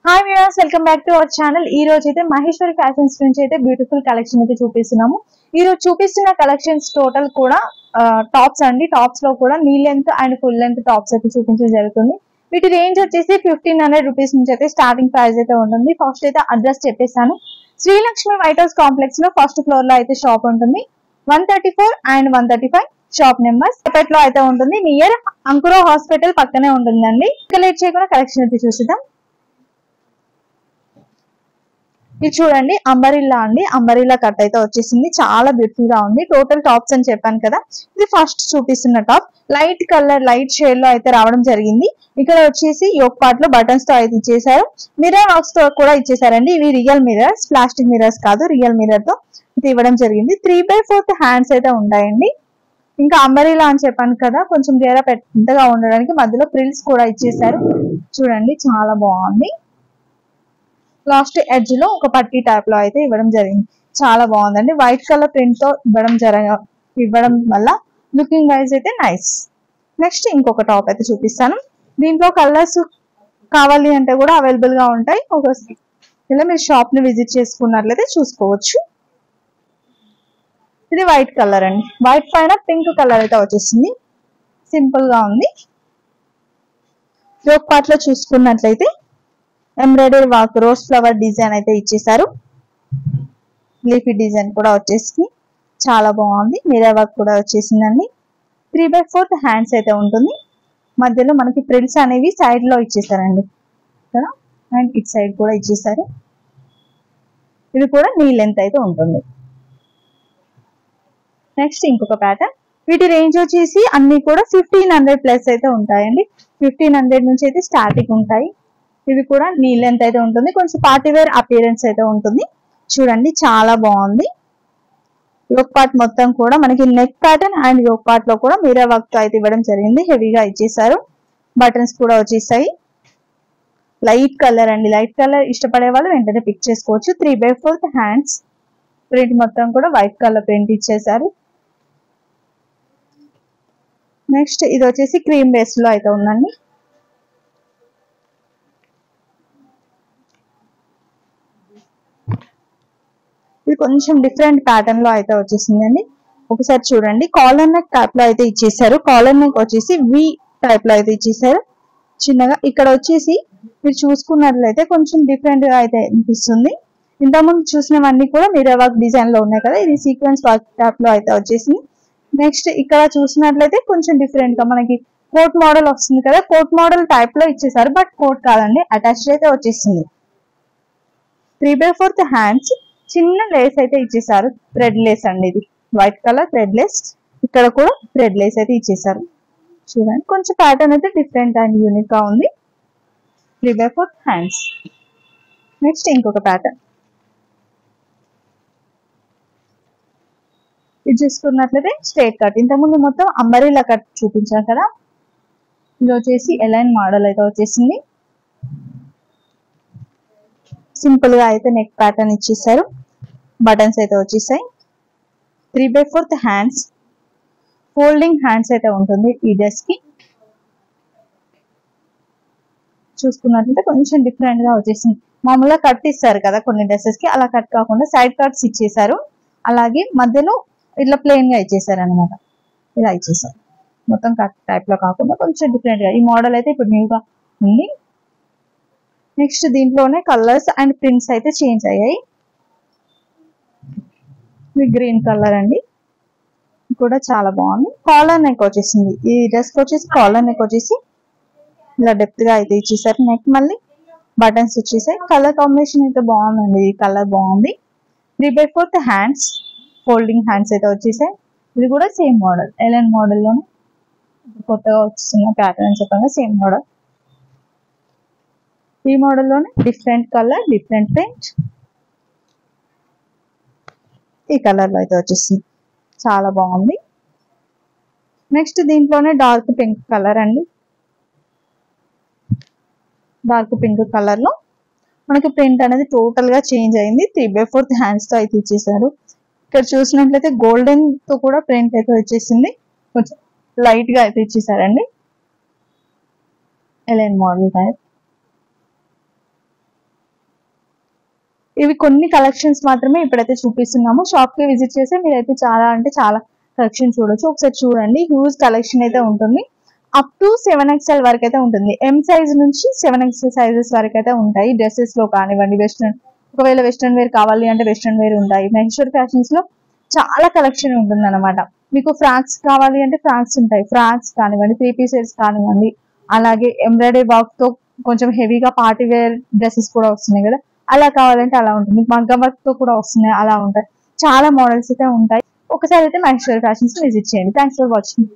Hi viewers, welcome back to our channel. ఈ రోజు అయితే మహేశ్వరి ఫ్యాషన్స్ నుంచి అయితే బ్యూటిఫుల్ కలెక్షన్ అయితే చూపిస్తున్నాము. ఈ రోజు చూపిస్తున్న కలెక్షన్స్ టోటల్ కూడా టాప్స్ అండి. టాప్స్ లో కూడా knee length and full length tops అయితే చూపించడం జరుగుతుంది. వీటి రేంజ్ వచ్చేసి 1500 రూపీస్ నుంచి అయితే స్టార్టింగ్ ప్రైస్ అయితే ఉంటుంది. ఫస్ట్ అయితే అడ్రస్ చెప్పేస్తాను. శ్రీలక్ష్మి వైట్ హౌస్ కాంప్లెక్స్ లో ఫస్ట్ ఫ్లోర్ లో అయితే షాప్ ఉంటుంది. 134 అండ్ 135 షాప్ నెంబర్స్ లో అయితే ఉంటుంది. నియర్ అంకురో హాస్పిటల్ పక్కనే ఉంటుందండి. లేట్ చేయకుండా కలెక్షన్ అయితే చూసిద్దాం. ఇది చూడండి, అంబరిల్లా అండి. అంబరిల్లా కట్ అయితే వచ్చేసింది. చాలా బ్యూటిఫుల్ గా ఉంది. టోటల్ టాప్స్ అని చెప్పాను కదా, ఇది ఫస్ట్ చూపిస్తున్న top. Light colour, light shade లో అయితే రావడం జరిగింది. ఇక్కడ వచ్చేసి యోక్ పార్ట్ లో బటన్స్ తో అయితే ఇచ్చేసారు. మిర్రర్ వర్క్స్ తో కూడా ఇచ్చేసారండి. ఇవి రియల్ మిర్రర్స్, ప్లాస్టిక్ మిర్రర్స్ కాదు, రియల్ మిర్రర్ తో ఇది ఇవ్వడం జరిగింది. 3/4 హ్యాండ్స్ అయితే ఉంటాయండి. ఇంకా అంబరిల్లా అని చెప్పాను కదా, కొంచెం గేరా పెద్దగా ఉండడానికి మధ్యలో ప్రిల్స్ కూడా ఇచ్చేసారు. చూడండి, చాలా బాగుంది. లాస్ట్ ఎడ్జ్ లో ఒక పట్టీ టైప్ లో అయితే ఇవ్వడం జరిగింది. చాలా బాగుందండి. వైట్ కలర్ ప్రింట్ తో ఇవ్వడం వల్ల లుకింగ్ వైజ్ అయితే నైస్. నెక్స్ట్ ఇంకొక టాప్ అయితే చూపిస్తాను. దీంట్లో కలర్స్ కావాలి అంటే కూడా అవైలబుల్ గా ఉంటాయి. ఇలా మీరు షాప్ ని విజిట్ చేసుకున్నట్లయితే చూసుకోవచ్చు. ఇది వైట్ కలర్ అండి. వైట్ పైన పింక్ కలర్ అయితే వచ్చేసింది. సింపుల్ గా ఉంది. యోక్ పార్ట్ లో చూసుకున్నట్లయితే embroidery work, rose flower design అయితే ఇచ్చేసారు. లీఫీ డిజైన్ కూడా వచ్చేసి చాలా బాగుంది. మిర్రర్ వర్క్ కూడా వచ్చేసిందండి. 3/4 హ్యాండ్స్ అయితే ఉంటుంది. మధ్యలో మనకి ప్రిల్స్ అనేవి సైడ్ లో ఇచ్చేసారండి. అండ్ ఇట్ సైడ్ కూడా ఇచ్చేసారు. ఇది కూడా నీ లెంత్ అయితే ఉంటుంది. నెక్స్ట్ ఇంకొక ప్యాటర్న్. వీటి రేంజ్ వచ్చేసి అన్ని కూడా 1500 ప్లస్ అయితే ఉంటాయండి. 1500 నుంచి అయితే స్టార్టింగ్ ఉంటాయి. ఇది కూడా నీ లెంత్ అయితే ఉంటుంది. కొంచెం పార్టీవేర్ అపియరెన్స్ అయితే ఉంటుంది. చూడండి, చాలా బాగుంది. యోక్ పార్ట్ మొత్తం కూడా మనకి neck pattern and yoke part లో కూడా మిర్రర్ వర్క్ తో అయితే ఇవ్వడం జరిగింది. హెవీగా ఇచ్చేసారు. బటన్స్ కూడా వచ్చేసాయి. లైట్ కలర్ అండి. లైట్ కలర్ ఇష్టపడే వాళ్ళు వెంటనే పిక్ చేసుకోవచ్చు. 3/4 హ్యాండ్స్. ప్రింట్ మొత్తం కూడా వైట్ కలర్ ప్రింట్ ఇచ్చేసారు. నెక్స్ట్ ఇది వచ్చేసి క్రీమ్ బేస్ లో అయితే ఉందండి. ఇది కొంచెం డిఫరెంట్ ప్యాటర్న్ లో అయితే వచ్చేసిందండి. ఒకసారి చూడండి, కాలర్ నెక్ టైప్ లో అయితే ఇచ్చేసారు. కాలర్ నెక్ వచ్చేసి వి టైప్ లో అయితే ఇచ్చేసారు చిన్నగా. ఇక్కడ వచ్చేసి మీరు చూసుకున్నట్లయితే కొంచెం డిఫరెంట్ గా అయితే అనిపిస్తుంది. ఇంతకుముందు చూసినవన్నీ కూడా మిర్రర్ వర్క్ డిజైన్ లో ఉన్నాయి కదా, ఇది సీక్వెన్స్ వర్క్ టైప్ లో అయితే వచ్చేసింది. నెక్స్ట్ ఇక్కడ చూసినట్లయితే కొంచెం డిఫరెంట్ గా మనకి కోట్ మోడల్ వస్తుంది కదా, కోట్ మోడల్ టైప్ లో ఇచ్చేసారు. బట్ కోట్ కాదండి, అటాచ్డ్ అయితే వచ్చేసింది. 3/4 హ్యాండ్స్. చిన్న లేస్ అయితే ఇచ్చేసారు. థ్రెడ్ లేస్ అండి. ఇది వైట్ కలర్ థ్రెడ్ లేస్. ఇక్కడ కూడా థ్రెడ్ లేస్ అయితే ఇచ్చేసారు. చూడండి, కొంచెం ప్యాటర్న్ అయితే డిఫరెంట్ అండ్ యూనిక్ గా ఉంది. 3/4 హ్యాండ్స్. నెక్స్ట్ ఇంకొక ప్యాటర్న్. ఇది చూసుకున్నట్లయితే స్ట్రైట్ కట్. ఇంతకుముందు మొత్తం అంబరిల్లా కట్ చూపించాను కదా, ఇది వచ్చేసి ఎలైన్ మోడల్ అయితే వచ్చేసింది. సింపుల్ గా అయితే నెక్ ప్యాటర్న్ ఇచ్చేసారు. బటన్స్ అయితే వచ్చేసాయి. 3/4 హ్యాండ్స్. ఫోల్డింగ్ హ్యాండ్స్ అయితే ఉంటుంది ఈ డ్రెస్ కి. చూసుకున్నట్లయితే కొంచెం డిఫరెంట్ గా వచ్చేసింది. మామూలుగా కట్ ఇస్తారు కదా కొన్ని డ్రెస్సెస్ కి, అలా కట్ కాకుండా సైడ్ కట్స్ ఇచ్చేసారు. అలాగే మధ్యలో ఇట్లా ప్లెయిన్ గా ఇచ్చేసారు అనమాట. ఇలా ఇచ్చేసారు. మొత్తం కట్ టైప్ లో కాకుండా కొంచెం డిఫరెంట్ గా. ఈ మోడల్ అయితే ఇప్పుడు న్యూగా ఉంది. నెక్స్ట్ దీంట్లోనే కలర్స్ అండ్ ప్రింట్స్ అయితే చేంజ్ అయ్యాయి. గ్రీన్ కలర్ అండి, కూడా చాలా బాగుంది. కాలర్ నెక్ వచ్చేసింది. ఈ డ్రెస్ వచ్చేసి కాలర్ నెక్ వచ్చేసి ఇలా డెప్త్ గా అయితే ఇచ్చేసారు. నెక్ మళ్ళీ బటన్స్ వచ్చేసాయి. కలర్ కాంబినేషన్ అయితే బాగుందండి. ఈ కలర్ బాగుంది. 3/4 హ్యాండ్స్. ఫోల్డింగ్ హ్యాండ్స్ అయితే వచ్చేసాయి. ఇది కూడా సేమ్ మోడల్, ఎలెన్ మోడల్ లోనే కొత్తగా వస్తున్న ప్యాటర్న్ అని చెప్పగా సేమ్ మోడల్. ఈ మోడల్ లోనే డిఫరెంట్ కలర్, డిఫరెంట్ ప్రింట్. ఈ కలర్ లో అయితే వచ్చేసింది. చాలా బాగుంది. నెక్స్ట్ దీంట్లోనే డార్క్ పింక్ కలర్ అండి. డార్క్ పింక్ కలర్ లో మనకి ప్రింట్ అనేది టోటల్ గా చేంజ్ అయింది. 3/4 హ్యాండ్స్ తో అయితే ఇచ్చేసారు. ఇక్కడ చూసినట్లయితే గోల్డెన్ తో కూడా ప్రింట్ అయితే వచ్చేసింది. కొంచెం లైట్ గా అయితే ఇచ్చేసారండి. Align model type. ఇవి కొన్ని కలెక్షన్స్ మాత్రమే ఇప్పుడైతే చూపిస్తున్నాము. షాప్ కి విజిట్ చేసి మీరైతే చాలా అంటే చాలా కలెక్షన్ చూడొచ్చు. ఒకసారి చూడండి, హ్యూజ్ కలెక్షన్ అయితే ఉంటుంది. అప్ టు 7XL వరకు అయితే ఉంటుంది. M సైజ్ నుంచి 7XL సైజెస్ వరకు అయితే ఉంటాయి. డ్రెస్సెస్ లో కానివ్వండి, వెస్ట్రన్, ఒకవేళ వెస్ట్రన్ వేర్ కావాలి అంటే వెస్ట్రన్ వేర్ ఉంటాయి. మహేశ్వరి ఫ్యాషన్స్ లో చాలా కలెక్షన్ ఉంటుంది అనమాట. మీకు ఫ్రాక్స్ కావాలి అంటే ఫ్రాక్స్ ఉంటాయి. ఫ్రాక్స్ కానివ్వండి, 3 పీసెస్ కానివ్వండి, అలాగే ఎంబ్రాయిడరీ వర్క్ తో కొంచెం హెవీగా పార్టీ వేర్ డ్రెస్సెస్ కూడా వస్తున్నాయి కదా, అలా కావాలంటే అలా ఉంటుంది. మగ్గం వర్క్ తో కూడా వస్తున్నాయి, అలా ఉంటాయి. చాలా మోడల్స్ అయితే ఉంటాయి. ఒకసారి అయితే మహేశ్వరి ఫ్యాషన్స్ విజిట్ చేయండి. Thanks for watching.